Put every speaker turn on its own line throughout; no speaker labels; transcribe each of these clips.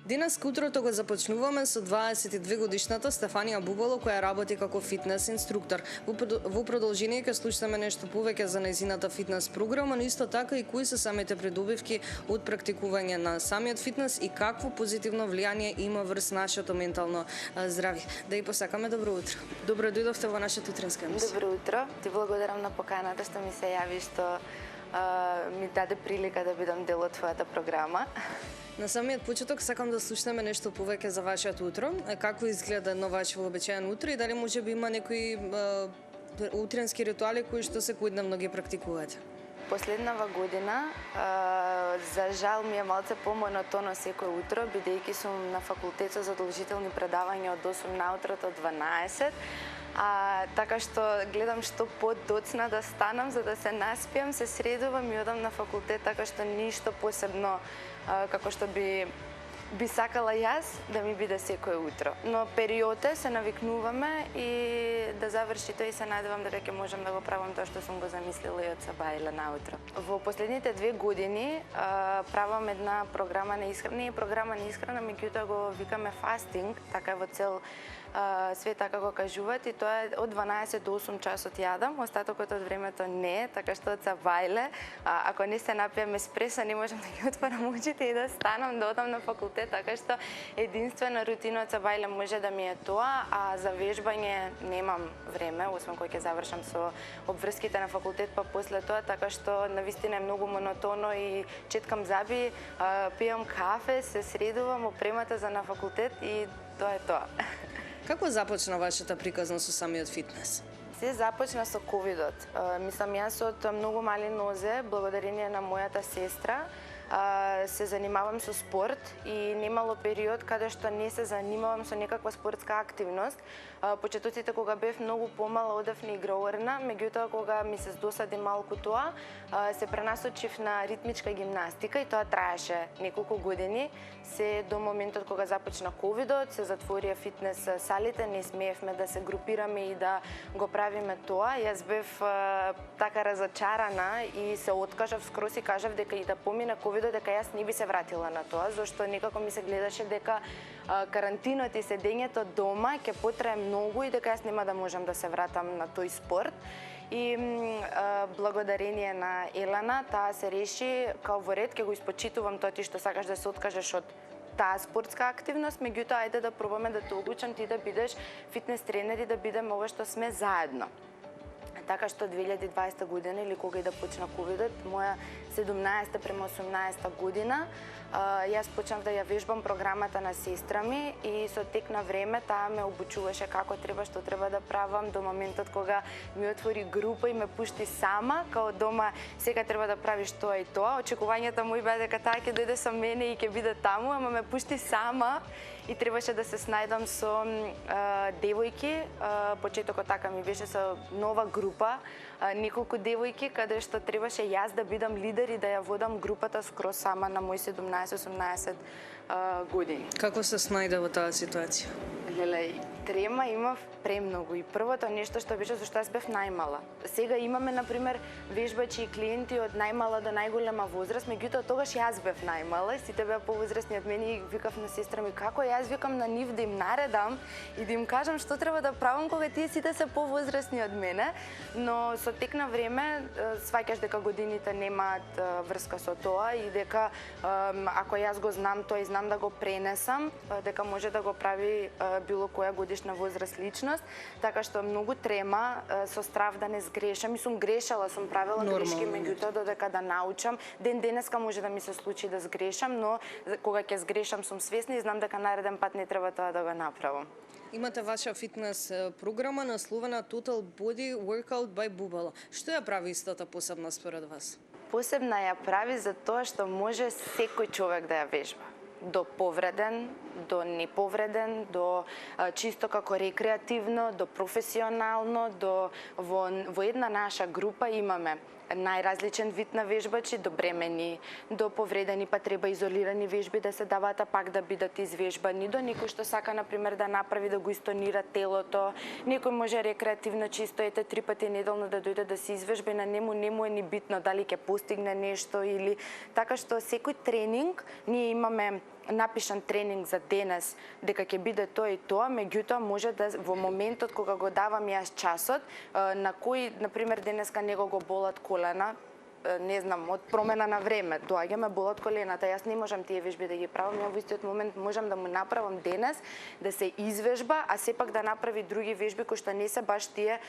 Денес утрото го започнуваме со 22 годишната Стефанија Бубало, која работи како фитнес инструктор. Во продолжение ќе слушнеме нешто повеќе за нејзината фитнес програма, но исто така и кои се самите придобивки од практикување на самиот фитнес и какво позитивно влијание има врз нашето ментално здравје. Да и посакаме добро утро. Добро дојдовте во нашата утринска емисија.
Добро утро. Ти благодарам на поканата што ми се јави, што ми даде прилика да бидам дел од твојата програма.
На самиот почеток сакам да слушнеме нешто повеќе за вашето утро. Како изгледа едно ваше вообичаено утро и дали може би има некои утрински ритуали кои што секојдневно ги практикувате?
Последнава година, за жал ми е малце помонотоно секој утро, бидејќи сум на факултет со задолжителни предавања од 8 наутро до 12. Така што гледам што подоцна да станам за да се наспиам, се средувам и одам на факултет, така што ништо посебно како што би сакала јас да ми биде секој утро. Но периоде се навикнуваме и да заврши тоа и се надевам дека ќе можам да го правам тоа што сум го замислила и од сабајле наутро. Во последните 2 години правам една програма на исхрана, не е програма на исхрана, меѓутоа го викаме фастинг, така во цел свет така го кажуваат, и тоа е од 12 до 8 часот јадам, остатокот од времето не, така што од сабајле, ако не се напијам еспресо, не можам да ги отворам очите и да станам, да одам на факултет, така што единствена рутина од сабајле може да ми е тоа, а за вежбање немам време, освен кој ќе завршам со обврските на факултет, па после тоа, така што навистина е многу монотоно и четкам заби, пијам кафе, се средувам, опремата за на факултет и тоа е тоа.
Како започна вашата приказна со самиот фитнес?
Се започна со ковидот. Мислам, јас од многу мали нозе, благодарение на мојата сестра, се занимавам со спорт и немало период каде што не се занимавам со некаква спортска активност. Почетоците кога бев многу помала одев на игроарна, меѓутоа кога ми се досади малку тоа, се пренасочив на ритмичка гимнастика и тоа траеше неколку години. Се до моментот кога започна ковидот, се затворија фитнес салите, не смеевме да се групираме и да го правиме тоа. Јас бев така разочарана и се откажав скрос и кажав дека и да помине ковидот, дека јас не би се вратила на тоа, зашто некако ми се гледаше дека карантинот и седењето дома ќе потрае многу и дека јас нема да можам да се вратам на тој спорт. И благодарение на Елана, таа се реши као во ред, ќе го испочитувам тоа ти што сакаш да се откажеш од таа спортска активност, меѓутоа ајде да пробаме да те обучам ти да бидеш фитнес тренер и да бидеме ова што сме заедно. Така што 2020 година или кога и да почна ковидот, моја 17 према 18 година, јас почнав да ја вежбам програмата на сестра ми и со тек на време таа ме обучуваше како треба, што треба да правам, до моментот кога ми отвори група и ме пушти сама, као дома сега треба да правиш тоа и тоа. Очекувањата мои беа дека таа ќе дојде со мене и ќе биде таму, ама ме пушти сама и требаше да се снајдам со девојки. Почетокот така ми беше со нова група, неколку девојки, каде што требаше јас да бидам лидер и да ја водам групата скроз сама на мој 17-18 години.
Како се снајде во таа ситуација?
Леле, трема имав премногу и првото нешто што беше зашто јас бев најмала. Сега имаме например вежбачи и клиенти од најмала до најголема возраст, меѓутоа тогаш јас бев најмала, сите беа повозрастни од мене и викав на сестра ми како јас викам на нив да им наредам и да им кажам што треба да правам кога тие сите се повозрастни од мене, но со тек на време сваќаш дека годините немаат врска со тоа и дека ако јас го знам тоа и знам да го пренесам, дека може да го прави било која годишна возраст личност, така што многу трема, со страв да не сгрешам, и сум грешала, сум правила грешки, меѓутоа додека да научам, ден денеска може да ми се случи да сгрешам, но кога ќе сгрешам сум свесна и знам дека нареден пат не треба тоа да го направам.
Имате ваша фитнес програма насловена Total Body Workout by Bubalo. Што ја прави истата посебна според вас?
Посебна ја прави за тоа што може секој човек да ја вежба. До повреден, до неповреден, до чисто како рекреативно, до професионално, во една наша група имаме најразличен вид на вежбачи, до бремени, до повредени, па треба изолирани вежби да се даваат, а пак да бидат извежбани, до некој што сака например да направи да го истонира телото, некој може рекреативно чисто ете 3 пати неделно да дојде да се извежба, на нему е ни битно дали ќе постигне нешто или така што секој тренинг ние имаме напишан тренинг за денес дека ќе биде тоа и тоа, меѓутоа може да во моментот кога го давам јас часот, на кој на пример денеска него го болат колена, не знам, од промена на време, доаѓаме болат колената, јас не можам тие вежби да ги правам, ја во истиот момент можам да му направам денес да се извежба, а сепак да направи други вежби кои што не се баш тие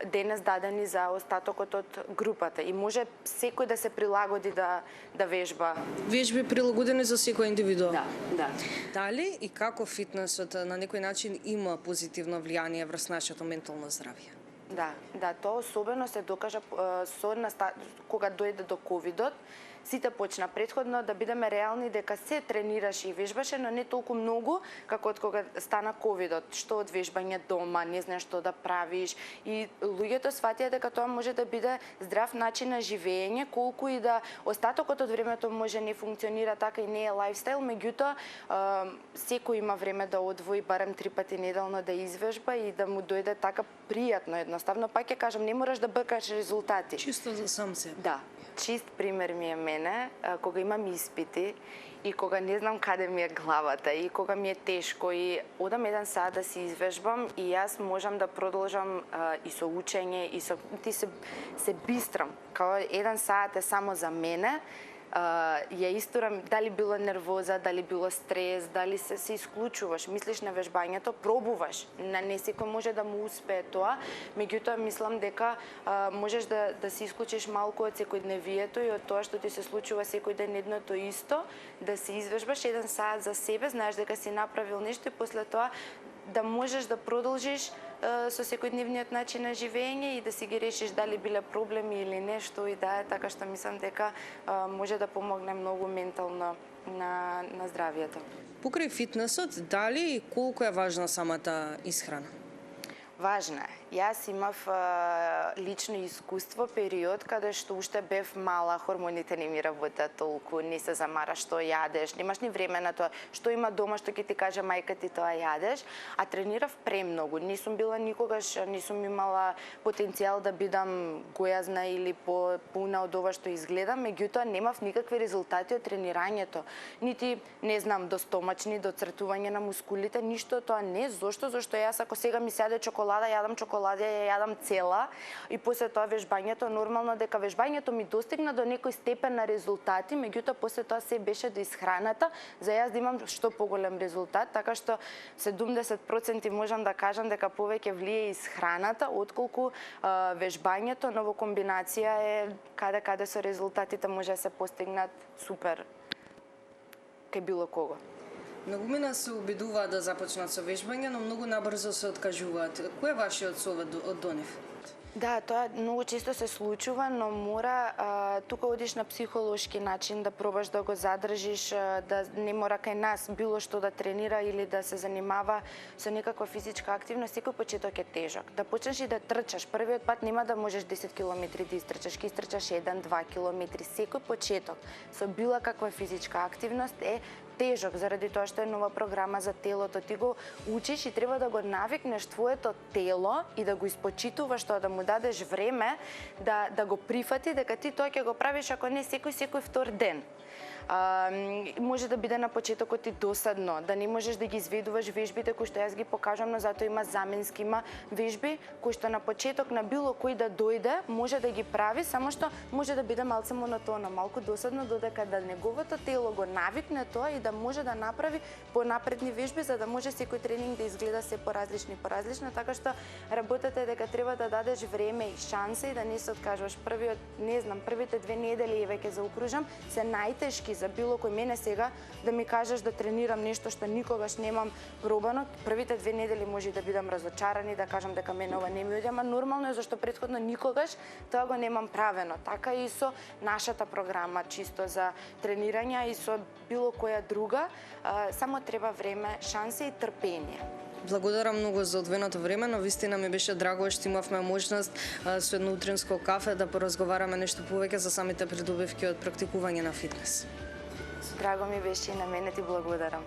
денес дадени за остатокот од групата и може секој да се прилагоди да вежба.
Вежби прилагодени за секој индивидуум.
Да.
Дали и како фитнесот на некој начин има позитивно влијание врз нашето ментално здравје?
Да, тоа особено се докажа кога дојде до ковидот. Сите почна претходно да бидеме реални дека се тренираше и вежбаше, но не толку многу како од кога стана ковидот, што од вежбање дома, не знаеш што да правиш и луѓето сватија дека тоа може да биде здрав начин на живење, колку и да остатокот од времето може не функционира така и не е лајфстайл, меѓутоа секој има време да одвои барем 3 пати неделно да извежба и да му дојде така пријатно едноставно. Пак ќе кажам, не мораш да бркаш резултати.
Чисто за сам себе.
Да. Чист пример ми е мене, кога имам испити и кога не знам каде ми е главата и кога ми е тешко и одам 1 сат да се извежбам и јас можам да продолжам и со учење и со се бистрам. Као 1 сат е само за мене. Ја истурам, дали било нервоза, дали било стрес, дали се исклучуваш, мислиш на вежбањето, пробуваш. Не секој може да му успее тоа, меѓутоа мислам дека можеш да се исклучиш малку од секојдневието и од тоа што ти се случува секој ден едното исто, да се извежбаш 1 сат за себе, знаеш дека си направил нешто и после тоа да можеш да продолжиш со секојдневниот начин на живење и да си ги решиш дали биле проблеми или нешто и да е, така што мислам дека може да помогне многу ментално на здравјето.
Покрај фитнесот, дали и колку е важна самата исхрана?
Важна е. Јас имав лично искуство, период каде што уште бев мала, хормоните не ми работат толку, не се замара што јадеш, немаш ни време на тоа, што има дома што ќе ти каже мајка ти тоа јадеш, а тренирав премногу. Не сум била никогаш, не сум имала потенцијал да бидам гојазна или попуна од ова што изгледам, меѓутоа немав никакви резултати од тренирањето. Нити, не знам, до стомачни, до цртување на мускулите, ништо тоа не. Зошто? Зошто јас ако сега ми сяде чоколада, јадам чоколада, ја јадам цела и после тоа вежбањето, нормално дека вежбањето ми достигна до некој степен на резултати, меѓутоа после тоа се беше до исхраната, за јас да имам што поголем резултат, така што 70% можам да кажам дека повеќе влие исхраната отколку вежбањето, но во комбинација е каде со резултатите може да се постигнат супер кај било кого.
Многумина се обидуваат да започнат со вежбање, но многу набрзо се откажуваат. Кој е вашиот совет до нив?
Да, тоа многу често се случува, но мора тука одиш на психолошки начин да пробаш да го задржиш, да не мора кај нас било што да тренира или да се занимава со некаква физичка активност, секој почеток е тежок. Да почнеш и да трчаш, првиот пат нема да можеш 10 километри да истрчаш, ќе истрчаш 1-2 километри. Секој почеток со била каква физичка активност е тежок, заради тоа што е нова програма за телото. Ти го учиш и треба да го навикнеш твоето тело и да го испочитуваш тоа, да му дадеш време да го прифати дека ти тоа ќе го правиш ако не секој втор ден. Може да биде на почетокот и досадно, да не можеш да ги изведуваш вежбите кои што јас ги покажам, но затоа има заменски, има вежби кои што на почеток на било кој да дојде може да ги прави, само што може да биде малце монотонно, малку досадно, додека да неговото тело го навикне тоа и да може да направи понапредни вежби за да може секој тренинг да изгледа се поразлично, така што работата е дека треба да дадеш време и шанса и да не се откажуваш. Првите 2 недели веќе заокружам се најтешки за било кој. Мене сега да ми кажеш да тренирам нешто што никогаш немам пробано, првите 2 недели може да бидам разочарани, да кажам дека мене ова не ми оди, ама нормално е зашто претходно никогаш тоа го немам правено. Така и со нашата програма чисто за тренирање и со било која друга, само треба време, шанса и трпение.
Благодарам многу за одвоеното време, но вистина ми беше драго што имавме можност со едно утринско кафе да поразговараме нешто повеќе за самите придобивки од практикување на фитнес.
Драго ми беше и на мене, ти благодарам.